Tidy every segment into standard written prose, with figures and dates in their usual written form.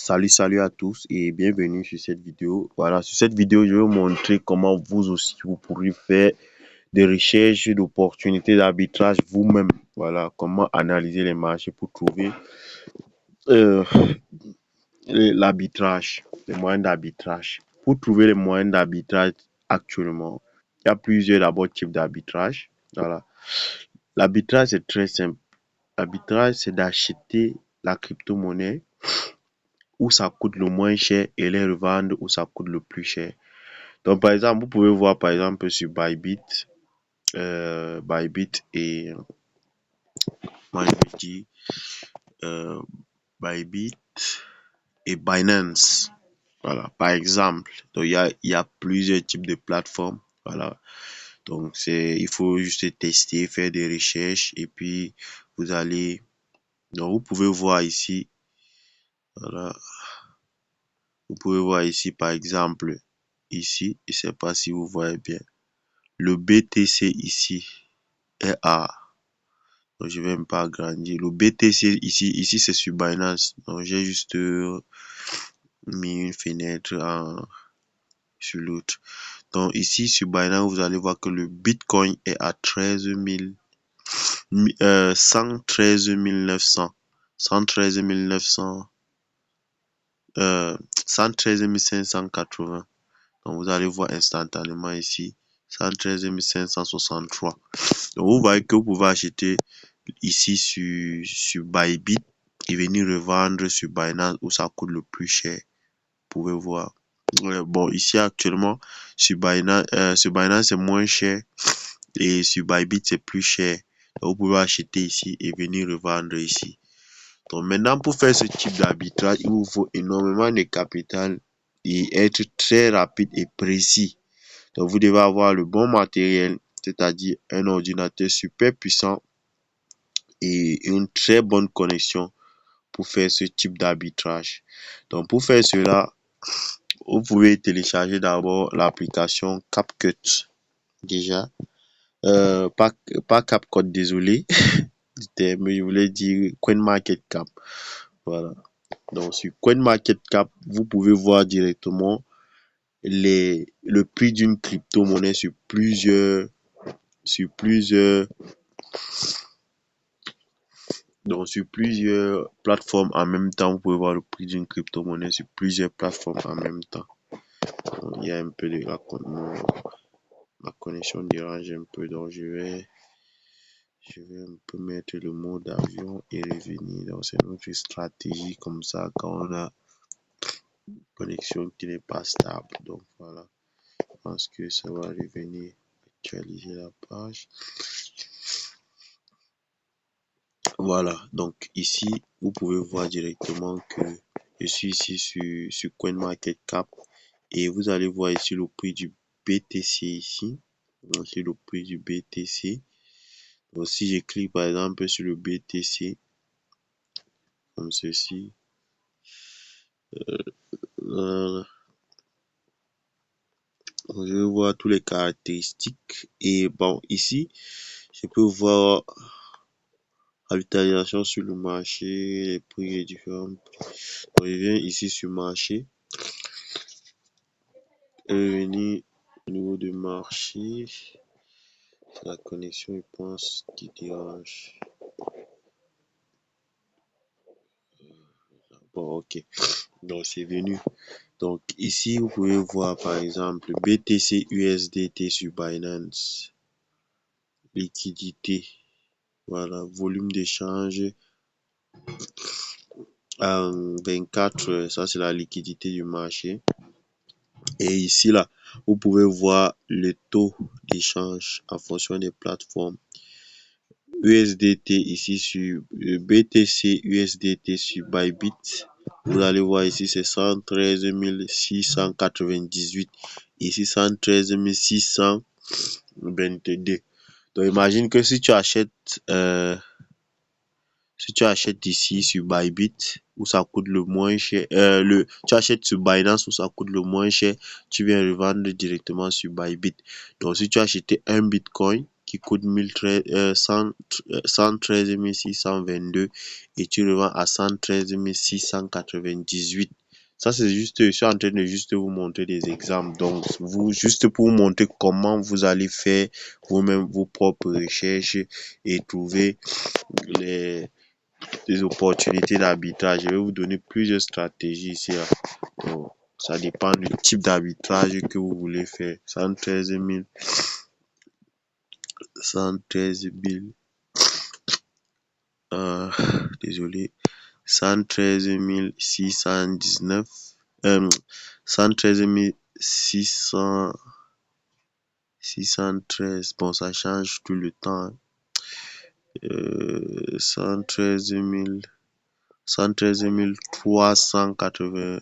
Salut à tous et bienvenue sur cette vidéo. Voilà, sur cette vidéo, je vais vous montrer comment vous aussi vous pourrez faire des recherches d'opportunités d'arbitrage vous-même. Voilà, comment analyser les marchés pour trouver euh, l'arbitrage, les moyens d'arbitrage. Pour trouver les moyens d'arbitrage actuellement, il y a plusieurs d'abord types d'arbitrage. Voilà, l'arbitrage est très simple. L'arbitrage, c'est d'acheter la crypto-monnaie où ça coûte le moins cher et les revendre où ça coûte le plus cher. Donc, par exemple, vous pouvez voir, par exemple, sur Bybit, Bybit et, moi je vais dire, euh, Bybit et Binance. Voilà, par exemple. Donc, il y a plusieurs types de plateformes. Voilà. Donc, il faut juste tester, faire des recherches et puis vous allez, donc, vous pouvez voir ici, voilà. Vous pouvez voir ici, par exemple, ici, je ne sais pas si vous voyez bien. Le BTC ici est à, donc je vais même pas agrandir. Le BTC ici c'est sur Binance. Donc j'ai juste mis une fenêtre sur l'autre. Donc ici sur Binance, vous allez voir que le Bitcoin est à 113 900. 113 900. 113 580. Donc vous allez voir instantanément ici 113 563. Donc vous voyez que vous pouvez acheter ici sur Bybit et venir revendre sur Binance où ça coûte le plus cher. Vous pouvez voir. Bon, ici actuellement sur Binance c'est moins cher et sur Bybit c'est plus cher. Donc, vous pouvez acheter ici et venir revendre ici. Donc maintenant pour faire ce type d'arbitrage, il vous faut énormément de capital et être très rapide et précis. Donc vous devez avoir le bon matériel, c'est-à-dire un ordinateur super puissant et une très bonne connexion pour faire ce type d'arbitrage. Donc pour faire cela, vous pouvez télécharger d'abord l'application CapCut. Déjà, pas CapCut, désolé, mais je voulais dire CoinMarketCap. Voilà. Donc sur CoinMarketCap, vous pouvez voir directement le prix d'une crypto-monnaie sur plusieurs plateformes en même temps. Vous pouvez voir le prix d'une crypto-monnaie sur plusieurs plateformes en même temps. Donc, il y a un peu de ma connexion dérange un peu, donc je vais un peu mettre le mode avion et revenir. Donc c'est notre stratégie comme ça quand on a une connexion qui n'est pas stable. Donc voilà, je pense que ça va revenir actualiser la page. Voilà, donc ici, vous pouvez voir directement que je suis ici sur CoinMarketCap et vous allez voir ici le prix du BTC ici. Donc, c'est le prix du BTC. Donc, si je clique par exemple sur le BTC, comme ceci, voilà. Donc, je vais voir toutes les caractéristiques et bon, ici, je peux voir l'utilisation sur le marché, les prix et différents. Donc, je viens ici sur marché. Venir au niveau de marché, la connexion, je pense, qui dérange. Bon, ok. Donc, c'est venu. Donc, ici, vous pouvez voir, par exemple, BTC USDT sur Binance. Liquidité. Voilà, volume d'échange en 24 heures. Ça, c'est la liquidité du marché. Et ici, là, vous pouvez voir le taux d'échange en fonction des plateformes. USDT ici sur BTC USDT sur Bybit. Vous allez voir ici c'est 113 698. Ici 113 622. Donc imagine que si tu achètes ici sur Bybit où ça coûte le moins cher, tu achètes sur Binance où ça coûte le moins cher, tu viens revendre directement sur Bybit. Donc si tu as acheté un Bitcoin qui coûte 113 622 et tu le vends à 113 698. Ça, c'est juste, je suis en train de juste vous montrer des exemples. Donc, juste pour vous montrer comment vous allez faire vous-même vos propres recherches et trouver les, des opportunités d'arbitrage. Je vais vous donner plusieurs stratégies ici, là. Donc, ça dépend du type d'arbitrage que vous voulez faire. 113 000, euh, désolé, 113 619, 113 600, 613, bon, ça change tout le temps. 113 000, 113 380,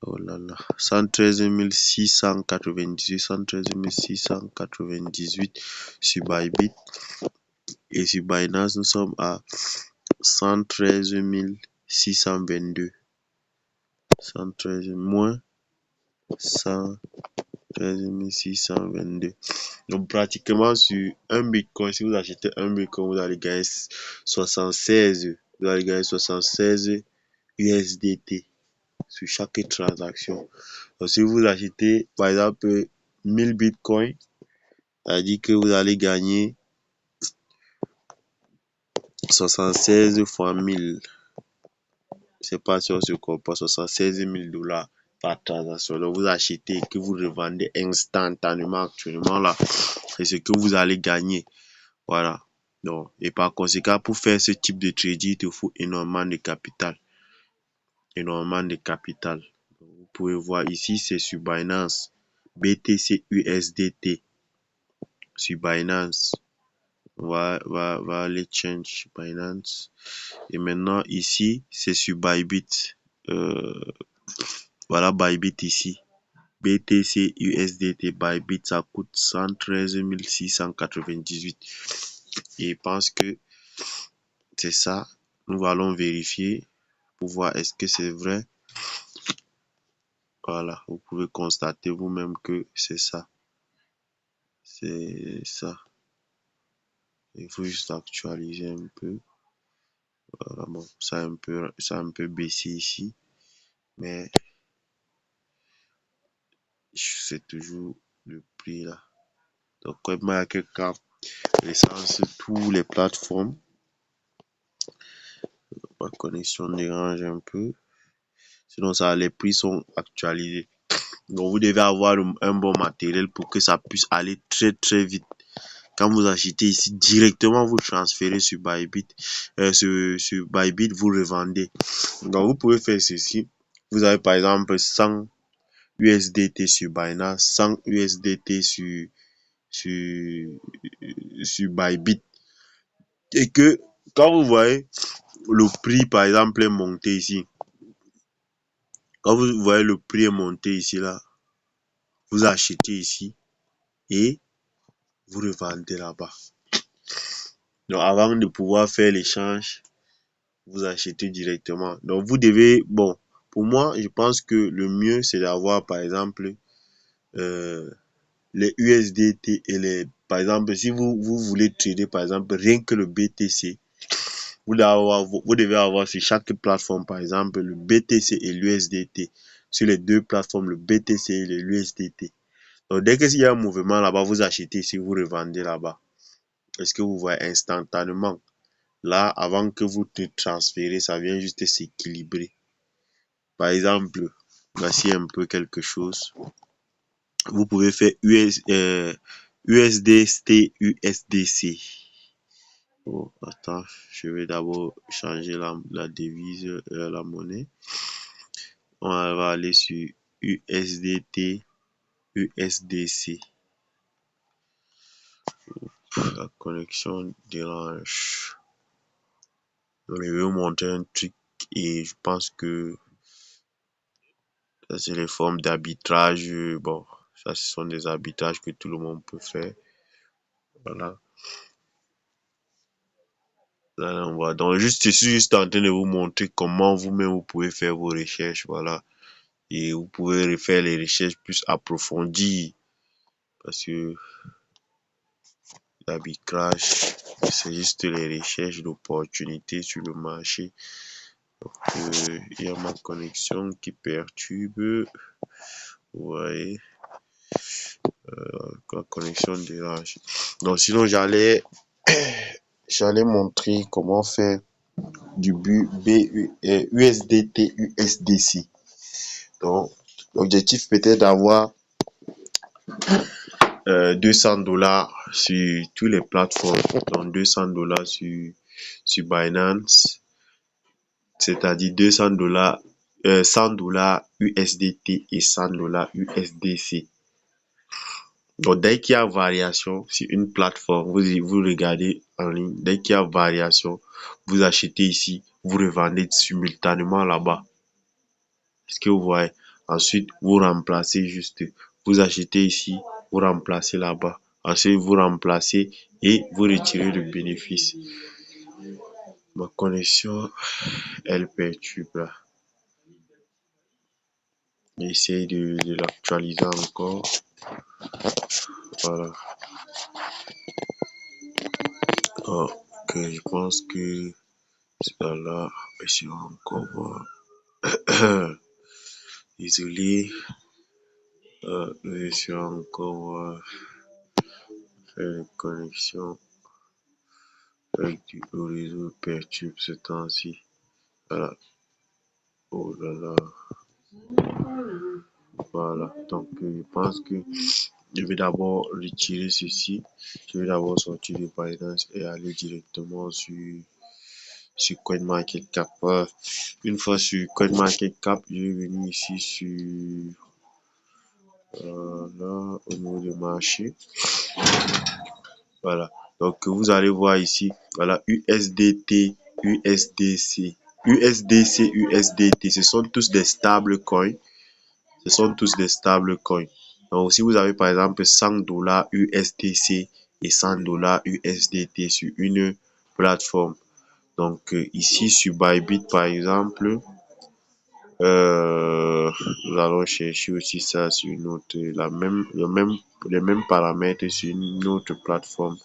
oh là là, 113 698, 113 698 sur Bybit. Et sur Binance, nous sommes à 113 622. 113 moins 113 622. Donc, pratiquement sur un Bitcoin, si vous achetez un Bitcoin, vous allez gagner 76. Vous allez gagner 76 USDT sur chaque transaction. Donc, si vous achetez, par exemple, 1000 Bitcoins, ça veut dire que vous allez gagner 76 fois 1000. C'est pas si on se comprend, 76 000 $ par transaction. Donc, vous achetez et que vous revendez instantanément actuellement là. C'est ce que vous allez gagner. Voilà. Donc, et par conséquent, pour faire ce type de trading, il te faut énormément de capital. Énormément de capital. Donc, vous pouvez voir ici, c'est sur Binance. BTC USDT. Sur Binance. Va aller change Binance. Et maintenant, ici, c'est sur Bybit. Voilà Bybit ici. BTC USDT Bybit, ça coûte 113 698. Et je pense que c'est ça. Nous allons vérifier pour voir est-ce que c'est vrai. Voilà, vous pouvez constater vous-même que c'est ça. C'est ça. Il faut juste actualiser un peu. Voilà, bon, ça a un peu baissé ici. Mais c'est toujours le prix là. Donc, comme il y a quelqu'un, l'essence, toutes les plateformes. Ma connexion dérange un peu. Sinon, ça, les prix sont actualisés. Donc, vous devez avoir un bon matériel pour que ça puisse aller très, très vite. Quand vous achetez ici, directement, vous transférez sur Bybit. Sur Bybit, vous revendez. Donc, vous pouvez faire ceci. Vous avez par exemple 100 USDT sur Binance, 100 USDT sur Bybit. Et que quand vous voyez le prix, par exemple, est monté ici, quand vous voyez le prix est monté ici, là, vous achetez ici et vous revendez là-bas. Donc, avant de pouvoir faire l'échange, vous achetez directement. Donc, vous devez, bon, pour moi, je pense que le mieux, c'est d'avoir, par exemple, les USDT et les, par exemple, si vous voulez trader, par exemple, rien que le BTC, vous devez avoir sur chaque plateforme, par exemple, le BTC et l'USDT. Sur les deux plateformes, le BTC et l'USDT. Donc, dès qu'il y a un mouvement là-bas, vous achetez ici, vous revendez là-bas. Est-ce que vous voyez instantanément? Là, avant que vous te transférez, ça vient juste s'équilibrer. Par exemple, voici un peu quelque chose. Vous pouvez faire USDT, USDC. Bon, attends, je vais d'abord changer la devise, la monnaie. On va aller sur USDT, USDC. La connexion dérange. Donc, je vais vous montrer un truc et je pense que ça, c'est les formes d'arbitrage. Bon, ça, ce sont des arbitrages que tout le monde peut faire. Voilà. Là, on voit. Donc, je suis juste en train de vous montrer comment vous-même vous pouvez faire vos recherches. Voilà. Et vous pouvez refaire les recherches plus approfondies. Parce que d'arbitrage. C'est juste les recherches d'opportunités sur le marché. Donc, il y a ma connexion qui perturbe. Vous voyez, la connexion dérange. Donc, sinon, j'allais montrer comment faire du USDT, USDC. Donc, l'objectif peut-être d'avoir 200 $ sur toutes les plateformes. Donc, 200 $ sur Binance, c'est-à-dire 200 $, 100 $ USDT et 100 $ USDC. Donc, dès qu'il y a variation sur une plateforme, vous regardez en ligne, dès qu'il y a variation, vous achetez ici, vous revendez simultanément là-bas. Est-ce que vous voyez? Ensuite, vous remplacez juste, vous achetez ici, vous remplacez là-bas. Ensuite, vous remplacez et vous retirez le bénéfice. Ma connexion, elle perturbe là. J'essaie de l'actualiser encore. Voilà. Ok, je pense que c'est là. Je vais encore voir. Désolé. Je suis encore faire une connexion avec le réseau perturbe ce temps-ci. Voilà. Oh là là. Voilà. Donc, je pense que je vais d'abord retirer ceci. Je vais d'abord sortir de Binance et aller directement sur CoinMarketCap. Une fois sur CoinMarketCap, je vais venir ici sur là, au niveau du marché. Voilà. Donc, vous allez voir ici, voilà, USDT, USDC, USDC, USDT. Ce sont tous des stable coins. Ce sont tous des stable coins. Donc, si vous avez par exemple 100 $ USDC et 100 $ USDT sur une plateforme. Donc, ici sur Bybit par exemple, nous allons chercher aussi ça sur une autre, les mêmes paramètres sur une autre plateforme.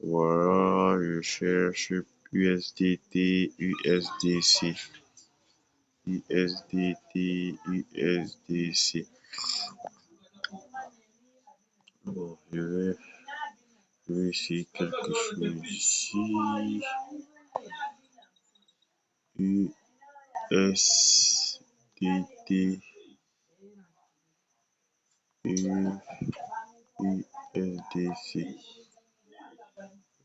Voilà, je cherche USDT, USDC. USDT, USDC. Bon, je vais essayer quelque chose ici. USDT, USDC.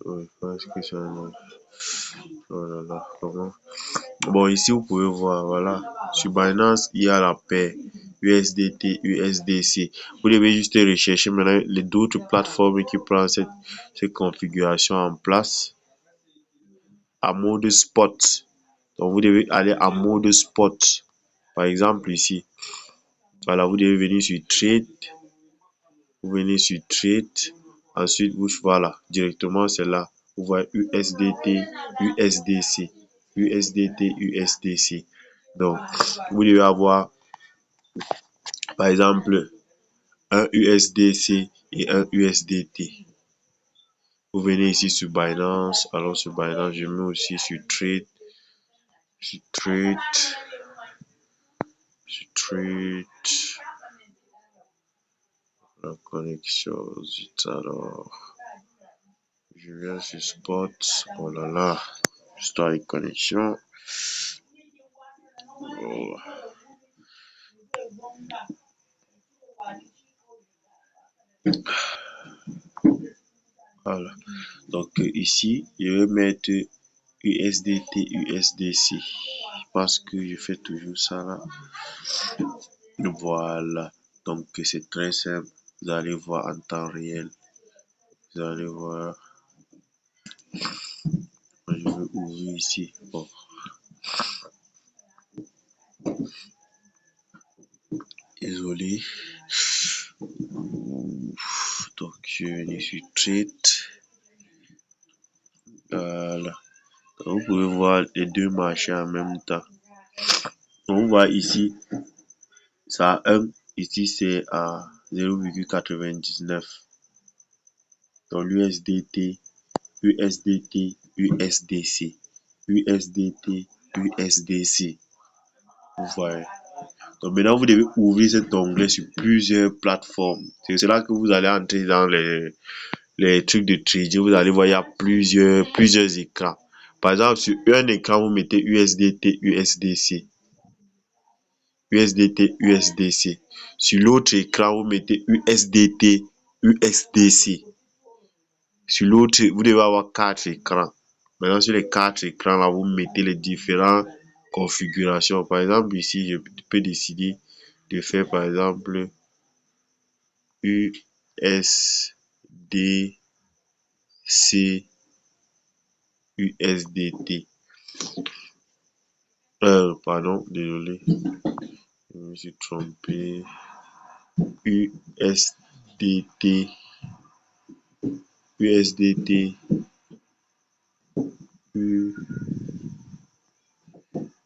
Ouais, je pense que ça ne... Oh là là, comment? Bon, ici, vous pouvez voir, voilà. Sur Binance, il y a la paire USDT, USDC. Vous devez juste rechercher maintenant les d'autres plateformes qui prennent cette configuration en place à mode spot. Donc, vous devez aller en mode spot. Par exemple, ici, voilà, vous devez venir sur Trade. Vous venez sur Trade. Ensuite, voilà, directement, c'est là. Vous voyez USDT, USDC. USDT, USDC. Donc, vous devez avoir, par exemple, un USDC et un USDT. Vous venez ici sur Binance. Alors, sur Binance, je mets aussi sur Trade. Sur Trade. Sur Trade. La connexion, zut alors. Je viens sur Spot. Oh là là. Histoire de connexion. Oh. Voilà. Donc ici, je vais mettre USDT, USDC. Parce que je fais toujours ça là. Voilà. Donc c'est très simple. Vous allez voir en temps réel. Vous allez voir. Je vais ouvrir ici. Bon. Désolé. Donc je vais venir sur Trade. Voilà. Donc, vous pouvez voir les deux marchés en même temps. Donc, on voit ici, ça a 1. Ici, c'est à 0,99. Donc l'USDT, USDT, USDC, USDT, USDC. Vous voyez. Donc maintenant, vous devez ouvrir cet onglet sur plusieurs plateformes. C'est cela que vous allez entrer dans les trucs de trading. Vous allez voir, il y a plusieurs écrans. Par exemple, sur un écran, vous mettez USDT, USDC. USDT, USDC. Sur l'autre écran, vous mettez USDT, USDC. Sur l'autre, vous devez avoir 4 écrans. Maintenant, sur les 4 écrans, là, vous mettez les différentes configurations. Par exemple, ici, je peux décider de faire, par exemple, USDC, USDT. Pardon, désolé, je me suis trompé. USDT, USDT,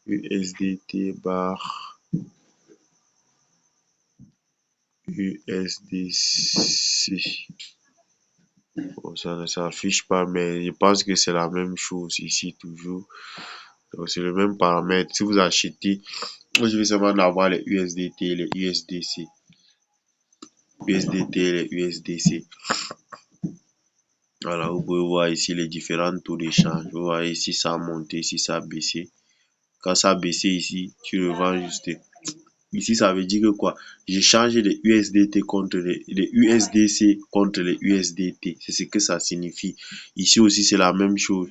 USDT bar USDC. Bon, ça ne s'affiche pas, mais je pense que c'est la même chose ici toujours. Donc c'est le même paramètre. Si vous achetez, je vais seulement avoir les USDT et les USDC. USDT et les USDC. Voilà, vous pouvez voir ici les différents taux d'échange. Vous voyez ici ça a monté, ici ça a baissé. Quand ça a baissé ici, tu revends juste. Ici, ça veut dire que quoi? J'ai changé les USDT contre les USDC contre les USDT. C'est ce que ça signifie. Ici aussi, c'est la même chose.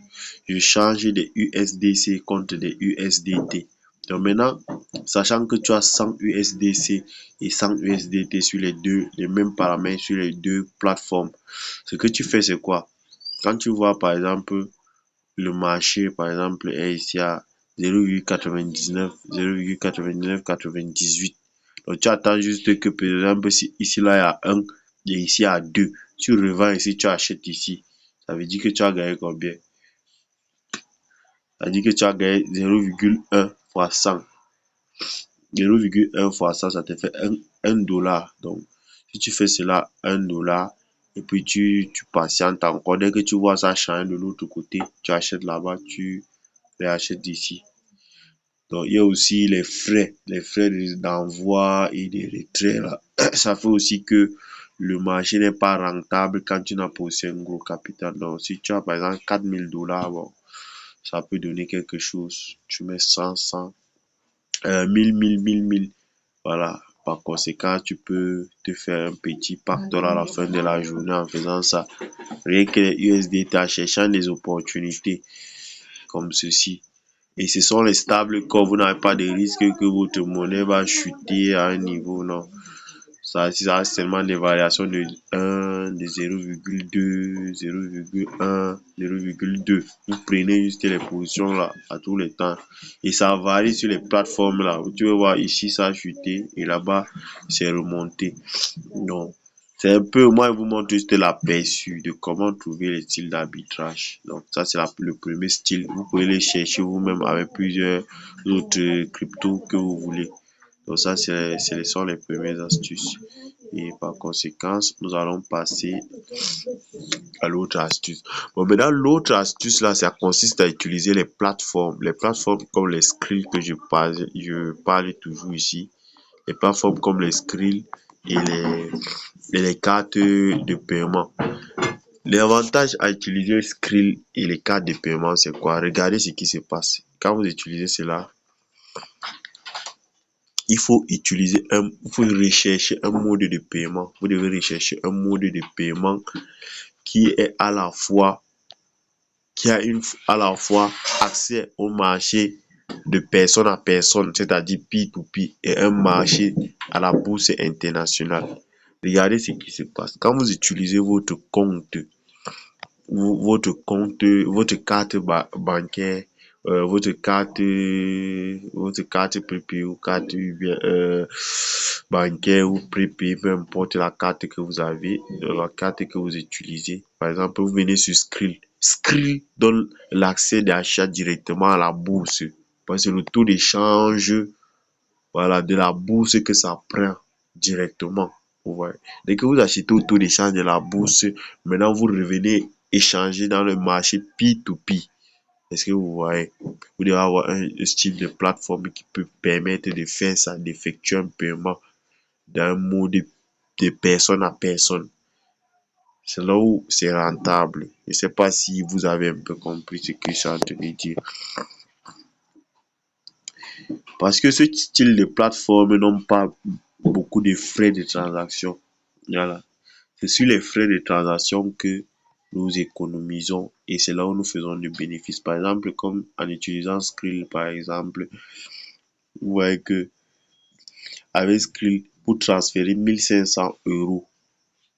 Je change des USDC contre des USDT. Donc maintenant, sachant que tu as 100 USDC et 100 USDT sur les mêmes paramètres sur les deux plateformes, ce que tu fais, c'est quoi? Quand tu vois, par exemple, le marché, par exemple, est ici à 0,99, 0,99, 98. Donc, tu attends juste que, par exemple, si ici, là, il y a 1 et ici, il y a 2. Tu revends ici, tu achètes ici. Ça veut dire que tu as gagné combien? Ça veut dire que tu as gagné 0,1 fois 100. 0,1 fois 100, ça te fait 1 dollar. Donc, si tu fais cela, 1 dollar, et puis tu patientes encore. Dès que tu vois ça changer de l'autre côté, tu achètes là-bas, tu réachètes ici. Donc, il y a aussi les frais d'envoi et de retrait. Là. Ça fait aussi que le marché n'est pas rentable quand tu n'as pas aussi un gros capital. Donc, si tu as par exemple 4000 dollars, bon, ça peut donner quelque chose. Tu mets 100, 100, 1000, 1000, 1000, 1000. Voilà. Par conséquent, tu peux te faire un petit pactole à la fin de la journée en faisant ça. Rien que les USDT en cherchant des opportunités comme ceci. Et ce sont les stables quand vous n'avez pas de risque que votre monnaie va chuter à un niveau, non. Ça a seulement des variations de 1, de 0,2, 0,1, 0,2. Vous prenez juste les positions là à tous les temps. Et ça varie sur les plateformes là. Tu vas voir ici ça a chuté et là-bas c'est remonté. Donc, c'est un peu, moi, je vous montre juste l'aperçu de comment trouver les styles d'arbitrage. Donc, ça, c'est le premier style. Vous pouvez les chercher vous-même avec plusieurs autres cryptos que vous voulez. Donc, ça, ce sont les premières astuces. Et par conséquent, nous allons passer à l'autre astuce. Bon, maintenant, l'autre astuce, là, ça consiste à utiliser les plateformes. Les plateformes comme les Skrill que je parle toujours ici. Les plateformes comme les Skrill et les cartes de paiement. L'avantage à utiliser Skrill et les cartes de paiement, c'est quoi? Regardez ce qui se passe. Quand vous utilisez cela, il faut rechercher un mode de paiement. Vous devez rechercher un mode de paiement qui est à la fois accès au marché de personne à personne, c'est-à-dire P2P, et un marché à la bourse internationale. Regardez ce qui se passe. Quand vous utilisez votre carte bancaire, votre carte prépayée ou carte bancaire ou prépayée, peu importe la carte que vous avez, la carte que vous utilisez. Par exemple, vous venez sur Skrill. Skrill donne l'accès d'achat directement à la bourse. Parce que le taux d'échange, voilà, de la bourse que ça prend directement. Vous voyez. Dès que vous achetez au taux d'échange de la bourse, maintenant vous revenez échanger dans le marché P2P. Est-ce que vous voyez? Vous devez avoir un style de plateforme qui peut permettre de faire ça, d'effectuer un paiement d'un mode de personne à personne. C'est là où c'est rentable. Je ne sais pas si vous avez un peu compris ce que je suis en train de dire. Parce que ce style de plateforme n'ont pas beaucoup de frais de transaction. Voilà. C'est sur les frais de transaction que nous économisons et c'est là où nous faisons du bénéfice. Par exemple, comme en utilisant Skrill, par exemple, vous voyez que avec Skrill, pour transférer 1 500 €,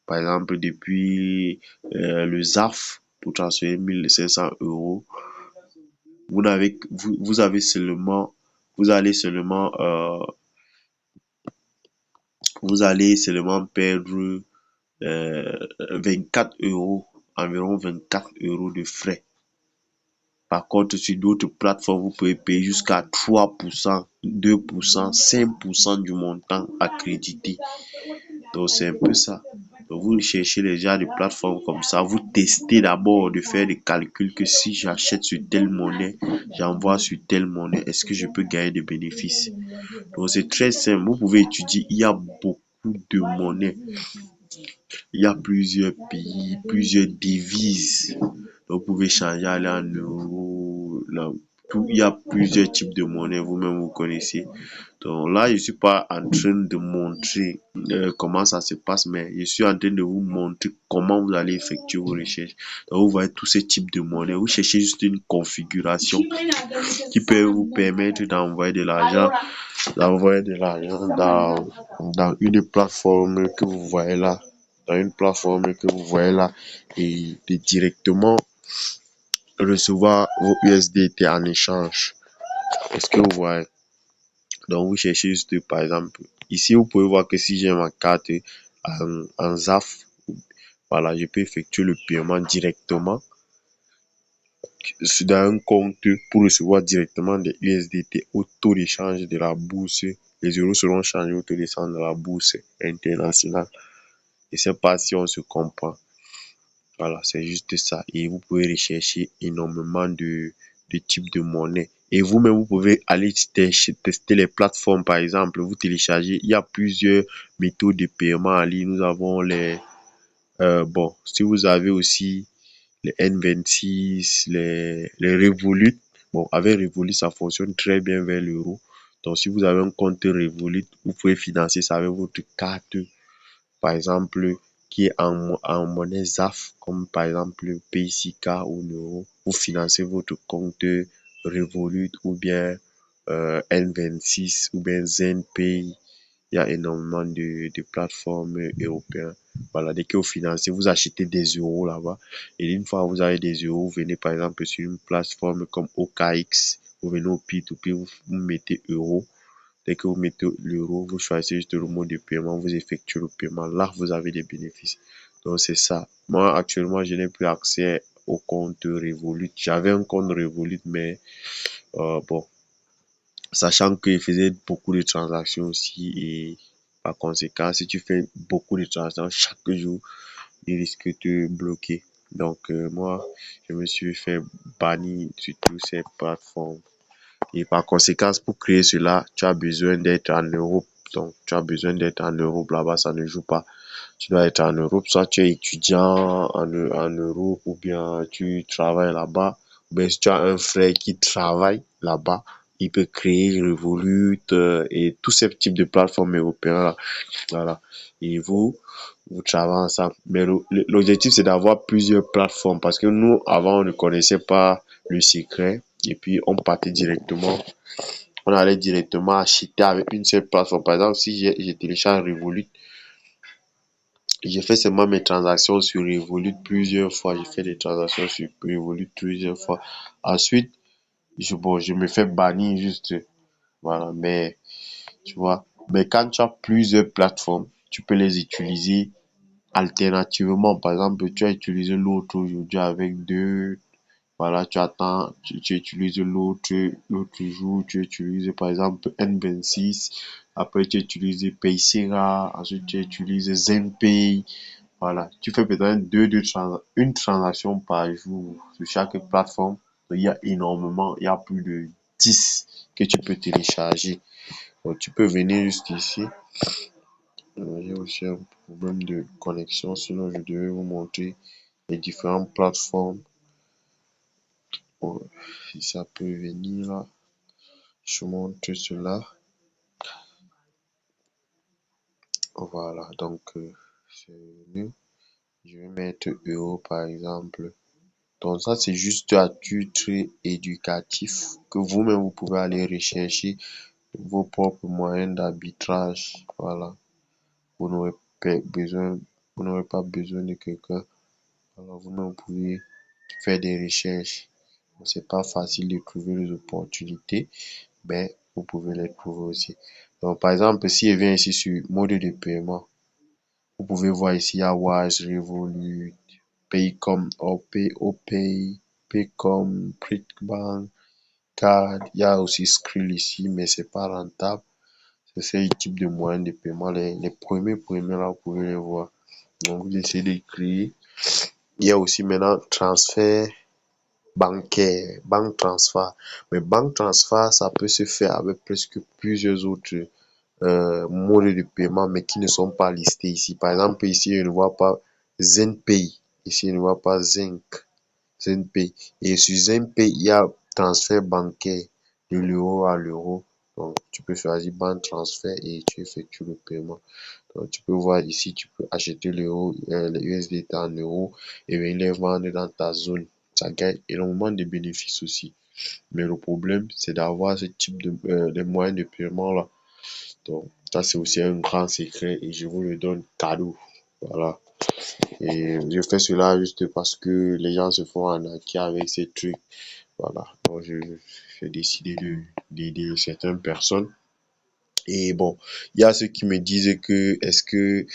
par exemple, depuis le ZAF, pour transférer 1 500 €, vous avez seulement, vous allez seulement, vous allez seulement perdre 24 €, environ 24 € de frais. Par contre, sur d'autres plateformes, vous pouvez payer jusqu'à 3%, 2%, 5% du montant accrédité. Donc, c'est un peu ça. Donc, vous cherchez les gens de plateformes comme ça. Vous testez d'abord de faire des calculs que si j'achète sur telle monnaie, j'envoie sur telle monnaie, est-ce que je peux gagner des bénéfices? Donc, c'est très simple. Vous pouvez étudier. Il y a beaucoup de monnaies. Il y a plusieurs pays, plusieurs devises. Donc, vous pouvez changer, aller en euros. Il y a plusieurs types de monnaies, vous-même vous connaissez. Donc là, je ne suis pas en train de montrer comment ça se passe, mais je suis en train de vous montrer comment vous allez effectuer vos recherches. Donc, vous voyez tous ces types de monnaies. Vous cherchez juste une configuration qui peut vous permettre d'envoyer de l'argent dans une plateforme que vous voyez là, et de directement recevoir vos USDT en échange. Est-ce que vous voyez? Donc, vous cherchez juste, par exemple, ici, vous pouvez voir que si j'ai ma carte en ZAF, voilà, je peux effectuer le paiement directement dans un compte pour recevoir directement des USDT au taux d'échange de la bourse. Les euros seront changés au taux d'échange de la bourse internationale. Je ne sais pas si on se comprend. Voilà, c'est juste ça. Et vous pouvez rechercher énormément de types de monnaie. Et vous-même, vous pouvez aller tester les plateformes, par exemple. Vous téléchargez, il y a plusieurs méthodes de paiement en ligne. Nous avons bon, si vous avez aussi les N26, les Revolut. Bon, avec Revolut, ça fonctionne très bien vers l'euro. Donc, si vous avez un compte Revolut, vous pouvez financer ça avec votre carte, par exemple, qui est en monnaie ZAF, comme par exemple PCK ou l'euro. Vous financez votre compte Revolut ou bien N26 ou bien ZenPay. Il y a énormément de plateformes européennes. Voilà, dès que vous financez, vous achetez des euros là-bas. Et une fois que vous avez des euros, vous venez par exemple sur une plateforme comme OKX. Vous venez au P2P, vous mettez euros. Dès que vous mettez l'euro, vous choisissez juste le mode de paiement, vous effectuez le paiement. Là, vous avez des bénéfices. Donc, c'est ça. Moi, actuellement, je n'ai plus accès au compte Revolut. J'avais un compte Revolut, mais bon, sachant qu'il faisait beaucoup de transactions aussi et par conséquent, si tu fais beaucoup de transactions chaque jour, il risque de te bloquer. Donc, moi, je me suis fait bannir sur toutes ces plateformes. Et par conséquent, pour créer cela, tu as besoin d'être en Europe. Donc, tu as besoin d'être en Europe. Là-bas, ça ne joue pas. Tu dois être en Europe. Soit tu es étudiant en Europe ou bien tu travailles là-bas. Ou bien si tu as un frère qui travaille là-bas, il peut créer Revolut et tous ces types de plateformes européennes là. Voilà. Et vous travaillez ensemble. Mais l'objectif, c'est d'avoir plusieurs plateformes parce que nous, avant, on ne connaissait pas le secret. Et puis, on partait directement. On allait directement acheter avec une seule plateforme. Par exemple, si j'ai télécharge Revolut, j'ai fait seulement mes transactions sur Revolut plusieurs fois. J'ai fait des transactions sur Revolut plusieurs fois. Ensuite, je me fais bannir juste. Voilà. Mais, tu vois. Mais quand tu as plusieurs plateformes, tu peux les utiliser alternativement. Par exemple, tu as utilisé l'autre aujourd'hui avec deux Voilà, tu attends, tu utilises l'autre jour, tu utilises par exemple N26, après tu utilises Paysera, ensuite tu utilises ZenPay. Voilà, tu fais peut-être une transaction par jour sur chaque plateforme. Il y a énormément, il y a plus de 10 que tu peux télécharger. Donc, tu peux venir juste ici. J'ai aussi un problème de connexion, sinon je devais vous montrer les différentes plateformes. Bon, si ça peut venir là, je montre cela. Voilà, donc c'est venu. Je vais mettre euro par exemple. Donc ça, c'est juste à titre éducatif que vous-même, vous pouvez aller rechercher vos propres moyens d'arbitrage. Voilà. Vous n'aurez pas besoin, vous n'aurez pas besoin de quelqu'un. Alors vous-même, vous pouvez faire des recherches. C'est pas facile de trouver les opportunités, mais vous pouvez les trouver aussi. Donc, par exemple, si je viens ici sur mode de paiement, vous pouvez voir ici, il y a Wise, Revolut, Paycom, OPay, Paycom, Prickbank, Card. Il y a aussi Skrill ici, mais c'est pas rentable. C'est ce type de moyens de paiement. Les premiers là, vous pouvez les voir. Donc, vous essayez de créer. Il y a aussi maintenant transfert bancaire, banque transfert. Mais banque transfert, ça peut se faire avec presque plusieurs autres modes de paiement, mais qui ne sont pas listés ici. Par exemple, ici, je ne vois pas ZenPay. Ici, je ne vois pas ZenPay. Et sur ZenPay, il y a transfert bancaire de l'euro à l'euro. Donc, tu peux choisir banque transfert et tu effectues le paiement. Donc, tu peux voir ici, tu peux acheter l'euro, les USDT en euros et venir les vendre dans ta zone. Ça gagne énormément de bénéfices aussi. Mais le problème, c'est d'avoir ce type de moyens de paiement là. Donc, ça, c'est aussi un grand secret et je vous le donne cadeau. Voilà. Et je fais cela juste parce que les gens se font arnaquer avec ces trucs. Voilà. Donc, j'ai décidé d'aider certaines personnes. Et bon, il y a ceux qui me disent que est-ce que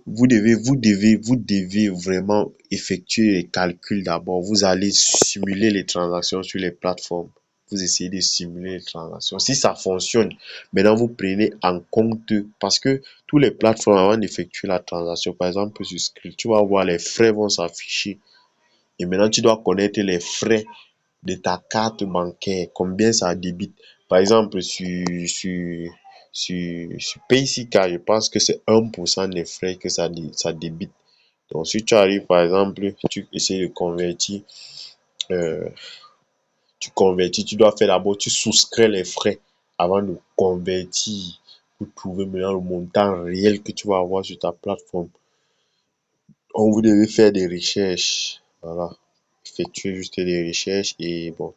vous devez vraiment effectuer les calculs d'abord. Vous allez simuler les transactions sur les plateformes. Vous essayez de simuler les transactions. Si ça fonctionne, maintenant vous prenez en compte parce que tous les plateformes avant d'effectuer la transaction, par exemple sur Skrill, tu vas voir les frais vont s'afficher. Et maintenant tu dois connaître les frais de ta carte bancaire, combien ça débite. Par exemple, sur PayCard, je pense que c'est 1% des frais que ça débite. Donc, si tu arrives, par exemple, tu essaies de convertir, euh, tu dois faire d'abord, tu souscris les frais avant de convertir pour trouver maintenant le montant réel que tu vas avoir sur ta plateforme. Donc, vous devez faire des recherches. Voilà. Effectuer juste des recherches et bon.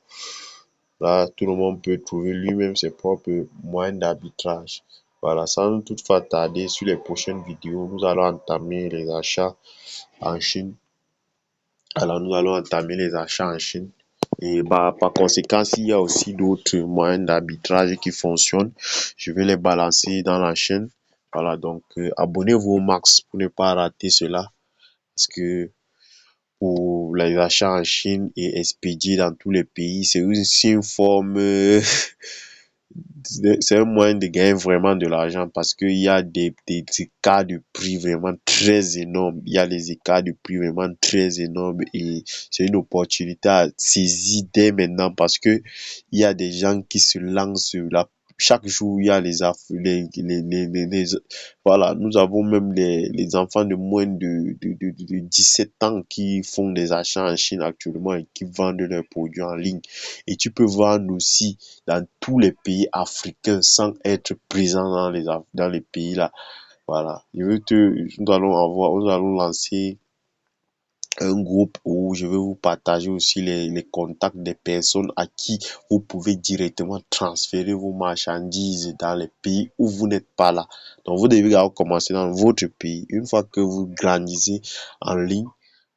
Là, tout le monde peut trouver lui-même ses propres moyens d'arbitrage. Voilà, sans toutefois tarder, sur les prochaines vidéos, nous allons entamer les achats en Chine. Alors, nous allons entamer les achats en Chine. Et bah, par conséquent, s'il y a aussi d'autres moyens d'arbitrage qui fonctionnent, je vais les balancer dans la chaîne. Voilà, donc abonnez-vous au max pour ne pas rater cela. Parce que pour les achats en Chine et expédier dans tous les pays, c'est aussi une forme c'est un moyen de gagner vraiment de l'argent parce qu'il y a des écarts de prix vraiment très énormes. Il y a des écarts de prix vraiment très énormes et c'est une opportunité à saisir dès maintenant parce que il y a des gens qui se lancent sur la chaque jour, il y a voilà, nous avons même les enfants de moins de 17 ans qui font des achats en Chine actuellement et qui vendent leurs produits en ligne. Et tu peux vendre aussi dans tous les pays africains sans être présent dans les pays là. Voilà. Nous allons lancer un groupe où je vais vous partager aussi les contacts des personnes à qui vous pouvez directement transférer vos marchandises dans les pays où vous n'êtes pas là. Donc, vous devez d'abord commencer dans votre pays. Une fois que vous grandissez en ligne,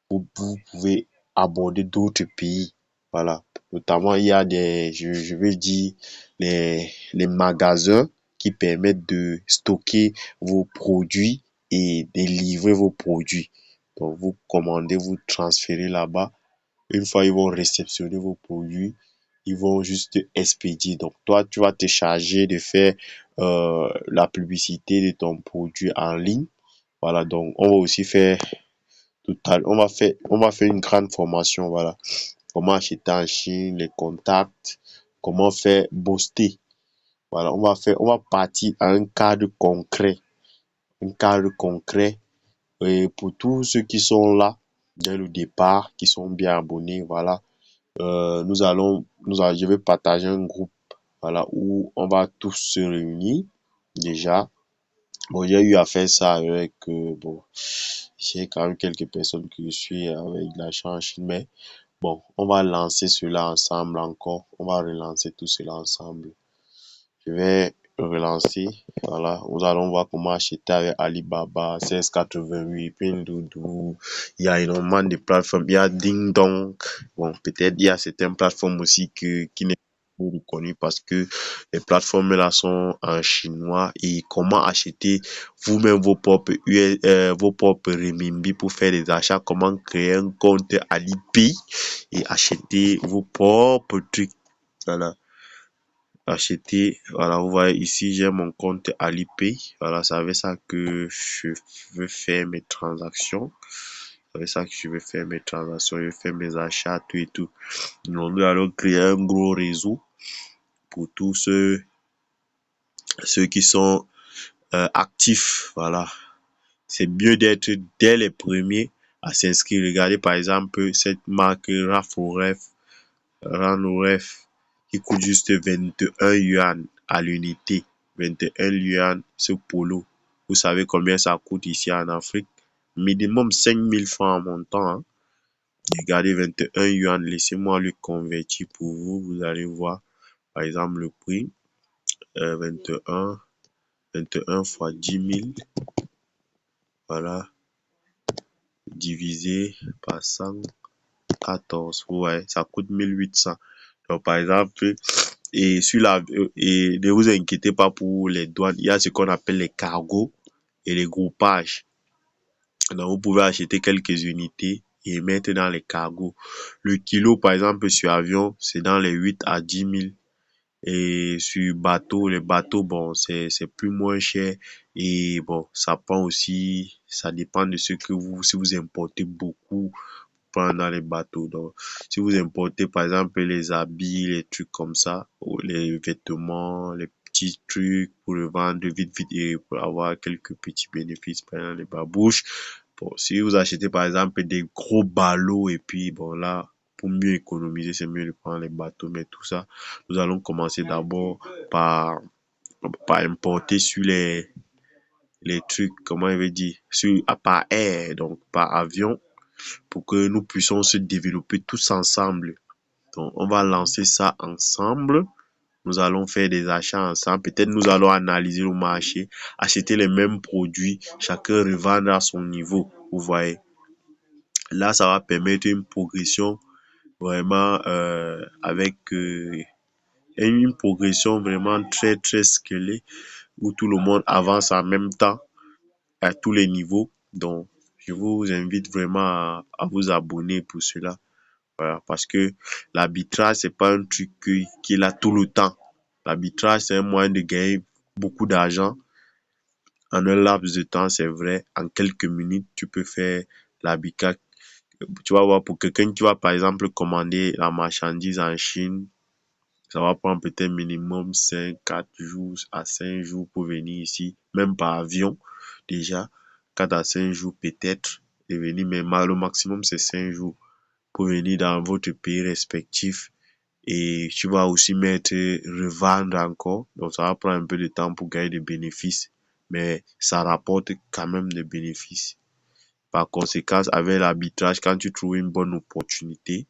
vous pouvez aborder d'autres pays. Voilà. Notamment, il y a je vais dire, les magasins qui permettent de stocker vos produits et de livrer vos produits. Donc, vous commandez, vous transférez là-bas Une fois ils vont réceptionner vos produits, ils vont juste expédier. Donc, toi, tu vas te charger de faire la publicité de ton produit en ligne. Voilà, donc on va aussi faire on va faire une grande formation, voilà. Comment acheter en Chine, les contacts, comment faire booster. Voilà, on va partir à un cadre concret et pour tous ceux qui sont là dès le départ, qui sont bien abonnés, voilà. Je vais partager un groupe, voilà, où on va tous se réunir déjà. Bon, j'ai eu à faire ça avec, bon, j'ai quand même quelques personnes que je suis avec de la chance, mais bon, on va lancer cela ensemble encore. On va relancer tout cela ensemble. Je vais relancer. Voilà, nous allons voir comment acheter avec Alibaba, 1688, Pinduoduo. Il y a énormément de plateformes. Il y a Ding Dong. Bon, peut-être il y a certaines plateformes aussi qui n'est pas reconnues parce que les plateformes là sont en chinois. Et comment acheter vous-même vos propres renminbi pour faire des achats. Comment créer un compte Alipay et acheter vos propres trucs. Voilà, acheter. Voilà, vous voyez ici, j'ai mon compte Alipay. Voilà, c'est avec ça que je veux faire mes transactions. C'est avec ça que je vais faire mes transactions, je vais faire mes achats, tout et tout. Donc, nous allons créer un gros réseau pour tous ceux qui sont actifs. Voilà, c'est mieux d'être dès les premiers à s'inscrire. Regardez par exemple cette marque Ranoref qui coûte juste 21 yuan à l'unité. 21 yuan ce polo. Vous savez combien ça coûte ici en Afrique? Minimum 5000 francs en montant. Hein. Regardez 21 yuan. Laissez-moi le convertir pour vous. Vous allez voir par exemple le prix. 21 fois 10 000. Voilà. Divisé par 114. Ouais, ça coûte 1800. Donc par exemple, et ne vous inquiétez pas pour les douanes, il y a ce qu'on appelle les cargos et les groupages. Donc vous pouvez acheter quelques unités et mettre dans les cargos. Le kilo par exemple sur avion, c'est dans les 8 à 10 000. Et sur bateau, les bateaux, bon, c'est plus moins cher. Et bon, ça prend aussi, ça dépend de ce que si vous importez beaucoup, dans les bateaux. Donc, si vous importez par exemple les habits, les trucs comme ça, ou les vêtements, les petits trucs pour le vendre vite vite et pour avoir quelques petits bénéfices, par exemple les babouches. Bon, si vous achetez par exemple des gros ballots et puis bon là, pour mieux économiser, c'est mieux de prendre les bateaux, mais tout ça, nous allons commencer d'abord par importer sur les trucs, comment je vais dire, par air, donc par avion pour que nous puissions se développer tous ensemble. Donc, on va lancer ça ensemble. Nous allons faire des achats ensemble. Peut-être nous allons analyser le marché, acheter les mêmes produits, chacun revendre à son niveau. Vous voyez. Là, ça va permettre une progression vraiment avec une progression vraiment très très scalée où tout le monde avance en même temps à tous les niveaux. Donc, je vous invite vraiment à vous abonner pour cela. Voilà, parce que l'arbitrage, c'est pas un truc qui est là tout le temps. L'arbitrage, c'est un moyen de gagner beaucoup d'argent en un laps de temps, c'est vrai. En quelques minutes, tu peux faire l'arbitrage. Tu vas voir, pour quelqu'un qui va, par exemple, commander la marchandise en Chine, ça va prendre peut-être minimum 5, 4 jours à 5 jours pour venir ici, même par avion, déjà. 4 à 5 jours peut-être de venir, mais le maximum, c'est 5 jours pour venir dans votre pays respectif et tu vas aussi mettre revendre encore. Donc, ça va prendre un peu de temps pour gagner des bénéfices, mais ça rapporte quand même des bénéfices. Par conséquent, avec l'arbitrage, quand tu trouves une bonne opportunité,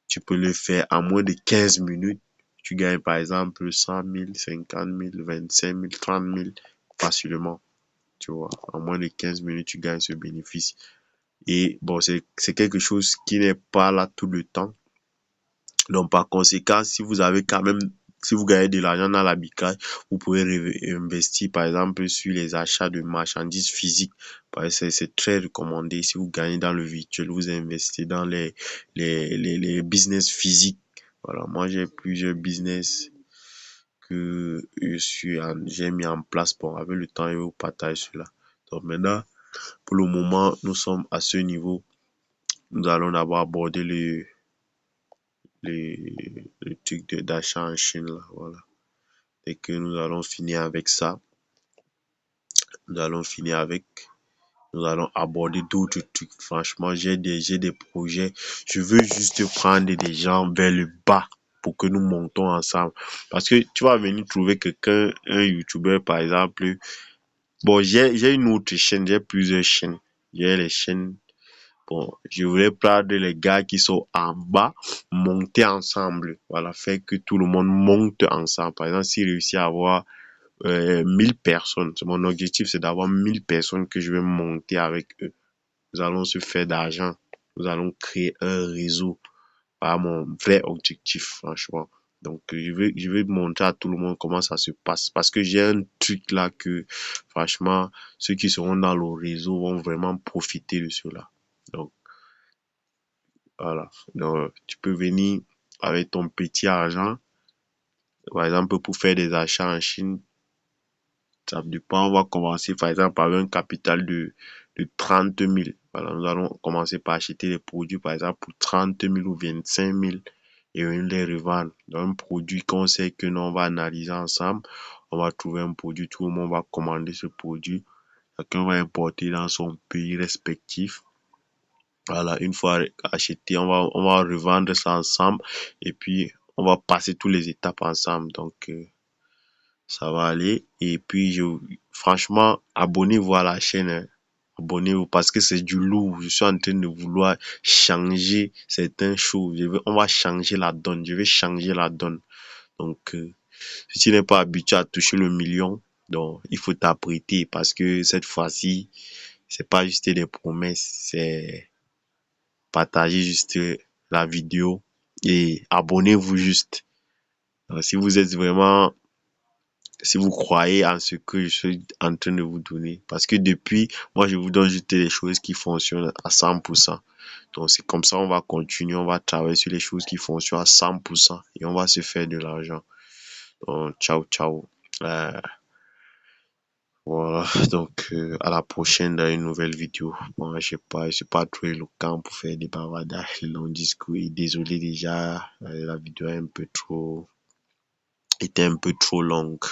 tu peux le faire en moins de 15 minutes. Tu gagnes par exemple 100 000, 50 000, 25 000, 30 000 facilement. Tu vois, en moins de 15 minutes, tu gagnes ce bénéfice. Et bon, c'est quelque chose qui n'est pas là tout le temps. Donc, par conséquent, si vous avez quand même Si vous gagnez de l'argent dans l'arbitrage, vous pouvez investir par exemple sur les achats de marchandises physiques. Parce que c'est très recommandé. Si vous gagnez dans le virtuel, vous investissez dans les business physiques. Voilà, moi j'ai plusieurs business que j'ai mis en place. Bon, avec le temps, je vous partage cela. Donc maintenant, pour le moment, nous sommes à ce niveau. Nous allons d'abord aborder le truc d'achat en Chine là, voilà. Et que nous allons finir avec ça, nous allons finir avec, nous allons aborder d'autres trucs. Franchement, j'ai des projets. Je veux juste prendre des gens vers le bas pour que nous montons ensemble. Parce que tu vas venir trouver quelqu'un, un YouTuber par exemple. Bon, j'ai une autre chaîne, j'ai plusieurs chaînes. J'ai les chaînes. Bon, je voulais prendre les gars qui sont en bas, monter ensemble. Voilà, faire que tout le monde monte ensemble. Par exemple, si réussit à avoir 1000 personnes, mon objectif, c'est d'avoir 1000 personnes que je vais monter avec eux. Nous allons se faire d'argent. Nous allons créer un réseau. Voilà mon vrai objectif, franchement. Donc, je vais montrer à tout le monde comment ça se passe. Parce que j'ai un truc là que, franchement, ceux qui seront dans le réseau vont vraiment profiter de cela. Donc, voilà. Donc, tu peux venir avec ton petit argent, par exemple, pour faire des achats en Chine. Ça dépend, on va commencer, par exemple, avec un capital de 30 000. Voilà, nous allons commencer par acheter des produits, par exemple, pour 30 000 ou 25 000 et venir les revendre. Donc, un produit qu'on sait que nous, on va analyser ensemble. On va trouver un produit, tout le monde va commander ce produit. Chacun va importer dans son pays respectif. Voilà, une fois acheté, on va revendre ça ensemble et puis on va passer toutes les étapes ensemble. Donc, ça va aller. Et puis, franchement, abonnez-vous à la chaîne, hein. Abonnez-vous parce que c'est du lourd. Je suis en train de vouloir changer certaines choses. On va changer la donne. Je vais changer la donne. Donc, si tu n'es pas habitué à toucher le million, donc il faut t'apprêter parce que cette fois-ci, c'est pas juste des promesses, c'est partager juste la vidéo et abonnez-vous juste. Donc, si vous êtes vraiment, si vous croyez en ce que je suis en train de vous donner, parce que depuis, moi, je vous donne juste des choses qui fonctionnent à 100%. Donc, c'est comme ça, on va continuer, on va travailler sur les choses qui fonctionnent à 100% et on va se faire de l'argent. Donc, ciao, ciao. Euh, voilà, donc à la prochaine dans une nouvelle vidéo. Bon, je sais pas, je suis pas trop éloquent pour faire des bavardages, longs discours. Et désolé déjà, la vidéo est un peu trop, était un peu trop longue.